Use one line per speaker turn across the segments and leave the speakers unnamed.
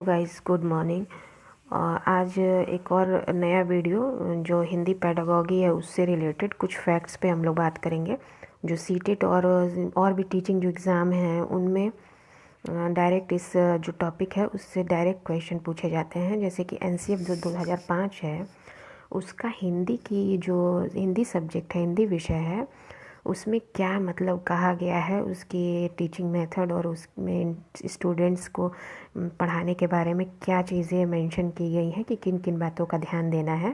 Guys good morning. आज एक और नया वीडियो जो हिंदी पेडागॉगी है उससे रिलेटेड कुछ फैक्ट्स पे हम लोग बात करेंगे। जो सीटेट और भी टीचिंग जो एग्ज़ाम हैं उनमें डायरेक्ट इस जो टॉपिक है उससे डायरेक्ट क्वेश्चन पूछे जाते हैं। जैसे कि एनसीएफ जो 2005 है उसका हिंदी की जो हिंदी सब्जेक्ट है, हिंदी विषय है, उसमें क्या मतलब कहा गया है, उसकी टीचिंग मेथड और उसमें स्टूडेंट्स को पढ़ाने के बारे में क्या चीज़ें मेंशन की गई हैं कि किन किन बातों का ध्यान देना है।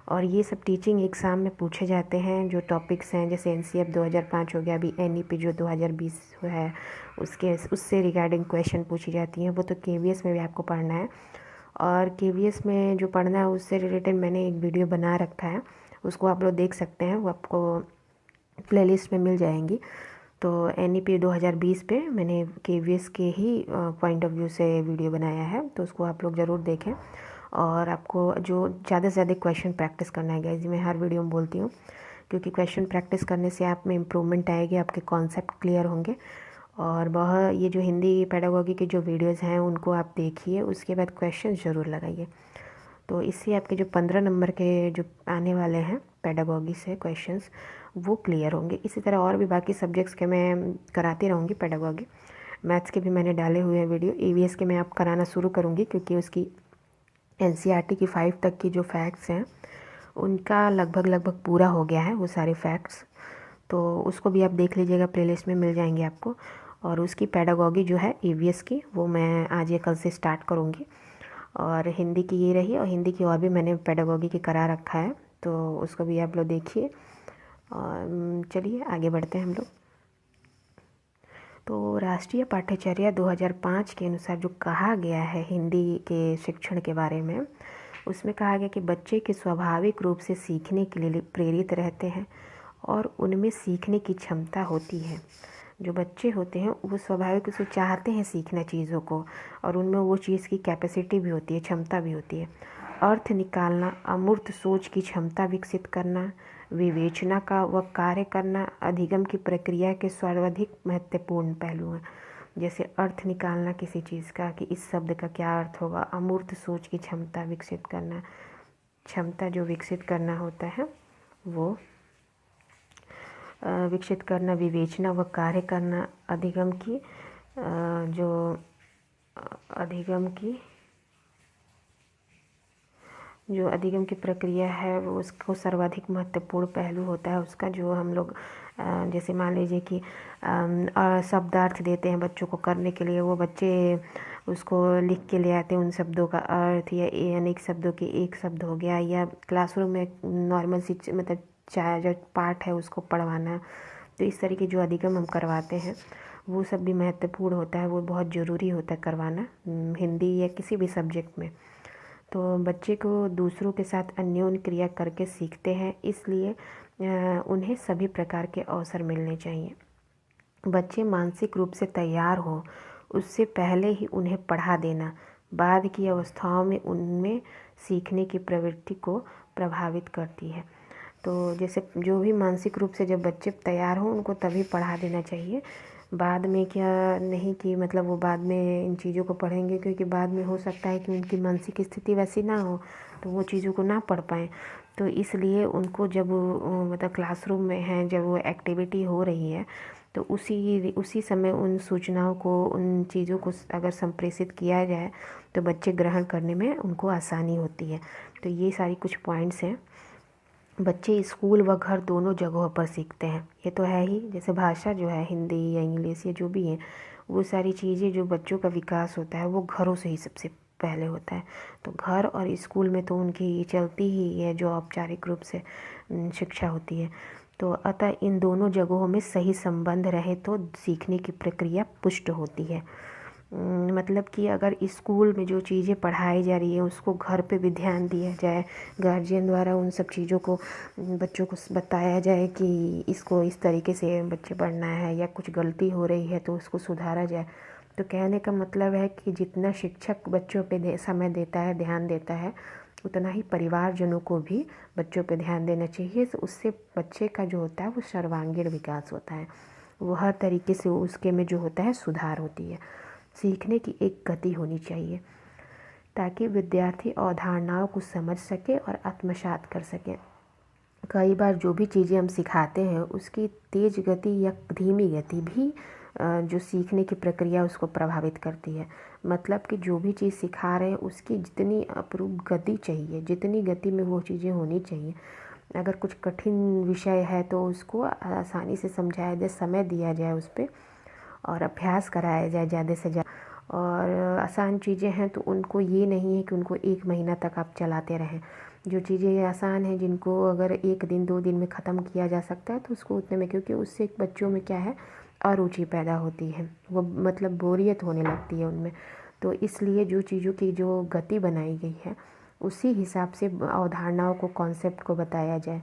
और ये सब टीचिंग एग्ज़ाम में पूछे जाते हैं। जो टॉपिक्स हैं जैसे एनसीएफ 2005 हो गया, अभी एनईपी जो 2020 है उससे रिगार्डिंग क्वेश्चन पूछी जाती हैं। वो तो केवीएस में भी आपको पढ़ना है, और केवीएस में जो पढ़ना है उससे रिलेटेड मैंने एक वीडियो बना रखा है, उसको आप लोग देख सकते हैं, वो आपको प्लेलिस्ट में मिल जाएंगी। तो एनईपी 2020 पे मैंने केवीएस के ही पॉइंट ऑफ व्यू से वीडियो बनाया है, तो उसको आप लोग ज़रूर देखें। और आपको जो ज़्यादा से ज़्यादा क्वेश्चन प्रैक्टिस करना है गाइस, मैं हर वीडियो में बोलती हूँ, क्योंकि क्वेश्चन प्रैक्टिस करने से आप में इम्प्रूवमेंट आएगी, आपके कॉन्सेप्ट क्लियर होंगे। और बहुत ये जो हिंदी पेडागॉगी के जो वीडियोज़ हैं उनको आप देखिए, उसके बाद क्वेश्चन ज़रूर लगाइए। तो इससे आपके जो 15 नंबर के जो आने वाले हैं पेडागॉगी से क्वेश्चंस वो क्लियर होंगे। इसी तरह और भी बाकी सब्जेक्ट्स के मैं कराती रहूँगी पेडागॉगी। मैथ्स के भी मैंने डाले हुए हैं वीडियो। ईवीएस के मैं आप कराना शुरू करूँगी, क्योंकि उसकी एनसीईआरटी की 5 तक की जो फैक्ट्स हैं उनका लगभग पूरा हो गया है वो सारे फैक्ट्स। तो उसको भी आप देख लीजिएगा, प्लेलिस्ट में मिल जाएंगे आपको। और उसकी पेडागॉगी जो है ईवीएस की वो मैं आज या कल से स्टार्ट करूँगी। और हिंदी की ये रही, और हिंदी की और भी मैंने पेडागॉगी की करा रखा है, तो उसको भी आप लोग देखिए। और चलिए आगे बढ़ते हैं हम लोग। तो राष्ट्रीय पाठ्यचर्या 2005 के अनुसार जो कहा गया है हिंदी के शिक्षण के बारे में, उसमें कहा गया कि बच्चे के स्वाभाविक रूप से सीखने के लिए प्रेरित रहते हैं और उनमें सीखने की क्षमता होती है। जो बच्चे होते हैं वो स्वाभाविक रूप से चाहते हैं सीखना चीज़ों को, और उनमें वो चीज़ की कैपेसिटी भी होती है, क्षमता भी होती है। अर्थ निकालना, अमूर्त सोच की क्षमता विकसित करना, विवेचना का व कार्य करना अधिगम की प्रक्रिया के सर्वाधिक महत्वपूर्ण पहलू हैं। जैसे अर्थ निकालना किसी चीज़ का कि इस शब्द का क्या अर्थ होगा, अमूर्त सोच की क्षमता विकसित करना, क्षमता जो विकसित करना होता है वो विकसित करना, विवेचना व कार्य करना, अधिगम की जो अधिगम की जो अधिगम की प्रक्रिया है वो उसको सर्वाधिक महत्वपूर्ण पहलू होता है उसका। जो हम लोग जैसे मान लीजिए कि शब्दार्थ देते हैं बच्चों को करने के लिए, वो बच्चे उसको लिख के ले आते हैं उन शब्दों का अर्थ, या अनेक शब्दों के एक शब्द हो गया, या क्लासरूम में नॉर्मल सी मतलब चाहे जो पाठ है उसको पढ़वाना। तो इस तरीके जो अधिगम हम करवाते हैं वो सब भी महत्वपूर्ण होता है, वो बहुत ज़रूरी होता है करवाना हिंदी या किसी भी सब्जेक्ट में। तो बच्चे को दूसरों के साथ अन्योन्य क्रिया करके सीखते हैं, इसलिए उन्हें सभी प्रकार के अवसर मिलने चाहिए। बच्चे मानसिक रूप से तैयार हों उससे पहले ही उन्हें पढ़ा देना बाद की अवस्थाओं में उनमें सीखने की प्रवृत्ति को प्रभावित करती है। तो जैसे जो भी मानसिक रूप से जब बच्चे तैयार हों उनको तभी पढ़ा देना चाहिए, बाद में क्या नहीं कि मतलब वो बाद में इन चीज़ों को पढ़ेंगे, क्योंकि बाद में हो सकता है कि उनकी मानसिक स्थिति वैसी ना हो तो वो चीज़ों को ना पढ़ पाएँ। तो इसलिए उनको जब मतलब क्लासरूम में हैं, जब वो एक्टिविटी हो रही है, तो उसी समय उन सूचनाओं को, उन चीज़ों को अगर संप्रेषित किया जाए तो बच्चे ग्रहण करने में उनको आसानी होती है। तो ये सारी कुछ पॉइंट्स हैं। बच्चे स्कूल व घर दोनों जगहों पर सीखते हैं, ये तो है ही। जैसे भाषा जो है हिंदी या इंग्लिश या जो भी है, वो सारी चीज़ें जो बच्चों का विकास होता है वो घरों से ही सबसे पहले होता है। तो घर और स्कूल में तो उनकी चलती ही है जो औपचारिक रूप से शिक्षा होती है। तो अतः इन दोनों जगहों में सही संबंध रहे तो सीखने की प्रक्रिया पुष्ट होती है। मतलब कि अगर स्कूल में जो चीज़ें पढ़ाई जा रही है उसको घर पे भी ध्यान दिया जाए, गार्जियन द्वारा उन सब चीज़ों को बच्चों को बताया जाए कि इसको इस तरीके से बच्चे पढ़ना है, या कुछ गलती हो रही है तो उसको सुधारा जाए। तो कहने का मतलब है कि जितना शिक्षक बच्चों पे समय देता है, ध्यान देता है, उतना ही परिवारजनों को भी बच्चों पे ध्यान देना चाहिए। तो उससे बच्चे का जो होता है वो सर्वांगीण विकास होता है, वो हर तरीके से उसके में जो होता है सुधार होती है। सीखने की एक गति होनी चाहिए। ताकि विद्यार्थी अवधारणाओं को समझ सके और आत्मसात कर सके। कई बार जो भी चीज़ें हम सिखाते हैं उसकी तेज़ गति या धीमी गति भी जो सीखने की प्रक्रिया उसको प्रभावित करती है। मतलब कि जो भी चीज़ सिखा रहे हैं उसकी जितनी अप्रूव गति चाहिए, जितनी गति में वो चीज़ें होनी चाहिए। अगर कुछ कठिन विषय है तो उसको आसानी से समझाया जाए, समय दिया जाए उस पर और अभ्यास कराया जाए ज़्यादा से ज़्यादा। और आसान चीज़ें हैं तो उनको ये नहीं है कि उनको 1 महीना तक आप चलाते रहें। जो चीज़ें आसान हैं जिनको अगर 1 दिन 2 दिन में ख़त्म किया जा सकता है तो उसको उतने में, क्योंकि उससे बच्चों में क्या है, अरुचि पैदा होती है, वो मतलब बोरियत होने लगती है उनमें। तो इसलिए जो चीज़ों की जो गति बनाई गई है उसी हिसाब से अवधारणाओं को, कॉन्सेप्ट को बताया जाए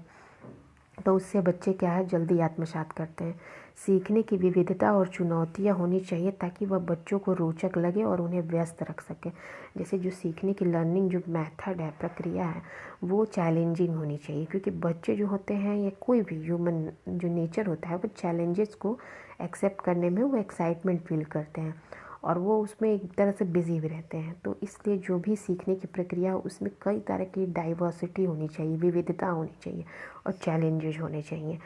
तो उससे बच्चे क्या है, जल्दी आत्मसात करते हैं। सीखने की विविधता और चुनौतियाँ होनी चाहिए ताकि वह बच्चों को रोचक लगे और उन्हें व्यस्त रख सके। जैसे जो सीखने की लर्निंग जो मेथड है, प्रक्रिया है, वो चैलेंजिंग होनी चाहिए, क्योंकि बच्चे जो होते हैं या कोई भी ह्यूमन जो नेचर होता है वो चैलेंजेस को एक्सेप्ट करने में वो एक्साइटमेंट फील करते हैं और वो उसमें एक तरह से बिज़ी भी रहते हैं। तो इसलिए जो भी सीखने की प्रक्रिया उसमें कई तरह की डाइवर्सिटी होनी चाहिए, विविधता होनी चाहिए और चैलेंजेस होने चाहिए।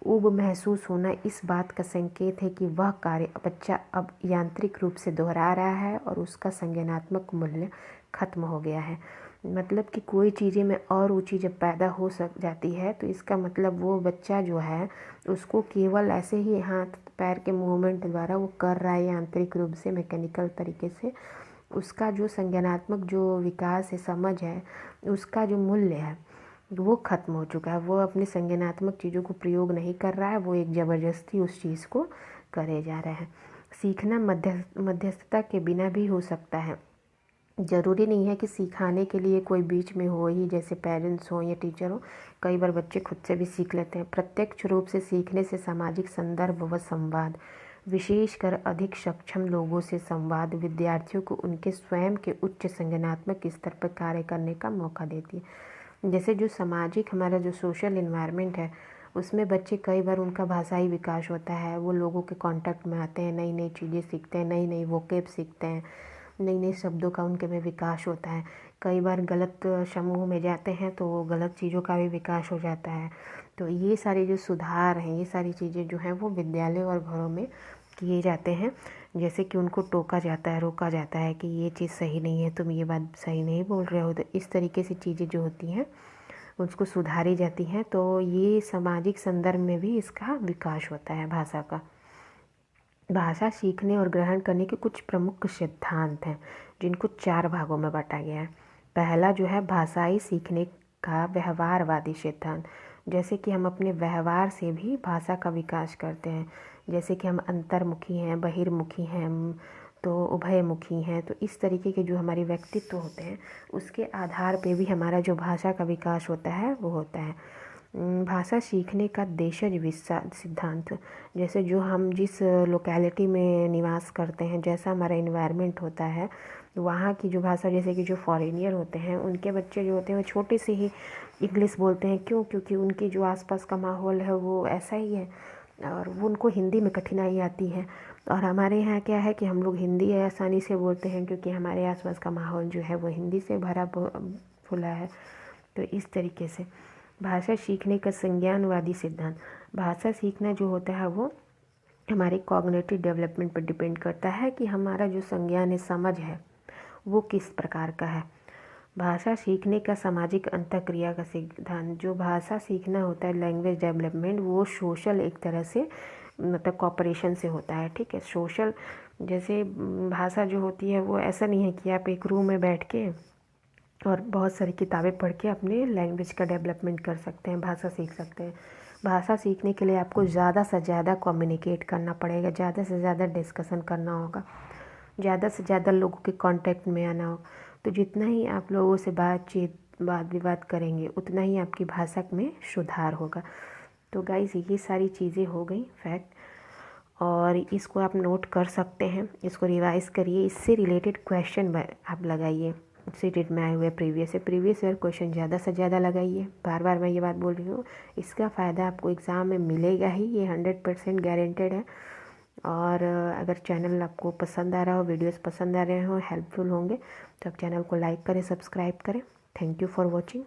ऊब महसूस होना इस बात का संकेत है कि वह कार्य बच्चा अब यांत्रिक रूप से दोहरा रहा है और उसका संज्ञानात्मक मूल्य खत्म हो गया है। मतलब कि कोई चीज़ें में और रुचि जब पैदा हो जाती है तो इसका मतलब वो बच्चा जो है उसको केवल ऐसे ही हाथ पैर के मूवमेंट द्वारा वो कर रहा है यांत्रिक रूप से, मैकेनिकल तरीके से। उसका जो संज्ञानात्मक जो विकास है, समझ है, उसका जो मूल्य है वो ख़त्म हो चुका है। वो अपने संज्ञानात्मक चीज़ों को प्रयोग नहीं कर रहा है, वो एक ज़बरदस्ती उस चीज़ को करे जा रहा है। सीखना मध्यस्थता के बिना भी हो सकता है। ज़रूरी नहीं है कि सिखाने के लिए कोई बीच में हो ही, जैसे पेरेंट्स हो या टीचर हो। कई बार बच्चे खुद से भी सीख लेते हैं। प्रत्यक्ष रूप से सीखने से सामाजिक संदर्भ व संवाद, विशेषकर अधिक सक्षम लोगों से संवाद, विद्यार्थियों को उनके स्वयं के उच्च संज्ञानात्मक स्तर पर कार्य करने का मौका देती है। जैसे जो सामाजिक हमारा जो सोशल इन्वायरमेंट है उसमें बच्चे कई बार उनका भाषाई विकास होता है, वो लोगों के कांटेक्ट में आते हैं, नई नई चीज़ें सीखते हैं, नई नई वोकेब सीखते हैं, नई नई शब्दों का उनके में विकास होता है। कई बार गलत समूह में जाते हैं तो गलत चीज़ों का भी विकास हो जाता है। तो ये सारे जो सुधार हैं, ये सारी चीज़ें जो हैं वो विद्यालय और घरों में किए जाते हैं। जैसे कि उनको टोका जाता है, रोका जाता है कि ये चीज़ सही नहीं है, तुम ये बात सही नहीं बोल रहे हो। तो इस तरीके से चीज़ें जो होती हैं उसको सुधारी जाती हैं। तो ये सामाजिक संदर्भ में भी इसका विकास होता है भाषा का। भाषा सीखने और ग्रहण करने के कुछ प्रमुख सिद्धांत हैं जिनको 4 भागों में बांटा गया है। पहला जो है भाषाई सीखने का व्यवहारवादी सिद्धांत, जैसे कि हम अपने व्यवहार से भी भाषा का विकास करते हैं। जैसे कि हम अंतर्मुखी हैं, बहिर्मुखी हैं, तो उभयमुखी हैं। तो इस तरीके के जो हमारे व्यक्तित्व होते हैं उसके आधार पे भी हमारा जो भाषा का विकास होता है वो होता है। भाषा सीखने का देशज सिद्धांत, जैसे जो हम जिस लोकेलिटी में निवास करते हैं, जैसा हमारा इन्वायरमेंट होता है, वहाँ की जो भाषा, जैसे कि जो फॉरेनियर होते हैं उनके बच्चे जो होते हैं वो छोटे से ही इंग्लिश बोलते हैं। क्यों? क्योंकि उनकी जो आसपास का माहौल है वो ऐसा ही है और वो उनको हिंदी में कठिनाई आती है। और हमारे यहाँ क्या है कि हम लोग हिंदी आसानी से बोलते हैं क्योंकि हमारे आसपास का माहौल जो है वो हिंदी से भरा फुला है। तो इस तरीके से भाषा सीखने का संज्ञानवादी सिद्धांत, भाषा सीखना जो होता है वो हमारे कॉग्निटिव डेवलपमेंट पर डिपेंड करता है कि हमारा जो संज्ञान है, समझ है, वो किस प्रकार का है। भाषा सीखने का सामाजिक अंतःक्रिया का सिद्धांत, जो भाषा सीखना होता है, लैंग्वेज डेवलपमेंट, वो सोशल एक तरह से मतलब कॉपरेशन से होता है। ठीक है, सोशल, जैसे भाषा जो होती है वो ऐसा नहीं है कि आप एक रूम में बैठ के और बहुत सारी किताबें पढ़ के अपने लैंग्वेज का डेवलपमेंट कर सकते हैं, भाषा सीख सकते हैं। भाषा सीखने के लिए आपको ज़्यादा से ज़्यादा कम्युनिकेट करना पड़ेगा, ज़्यादा से ज़्यादा डिस्कशन करना होगा, ज़्यादा से ज़्यादा लोगों के कांटेक्ट में आना होगा। तो जितना ही आप लोगों से बातचीत वाद विवाद करेंगे उतना ही आपकी भाषा में सुधार होगा। तो गाइस ये सारी चीज़ें हो गई फैक्ट, और इसको आप नोट कर सकते हैं, इसको रिवाइज करिए, इससे रिलेटेड क्वेश्चन आप लगाइए। सीटेट में आए हुए प्रीवियस ईयर क्वेश्चन ज़्यादा से ज़्यादा लगाइए। बार बार मैं ये बात बोल रही हूँ, इसका फ़ायदा आपको एग्ज़ाम में मिलेगा ही, ये 100% गारंटेड है। और अगर चैनल आपको पसंद आ रहा हो, वीडियोस पसंद आ रहे हो, हेल्पफुल होंगे, तो आप चैनल को लाइक करें, सब्सक्राइब करें। Thank you for watching.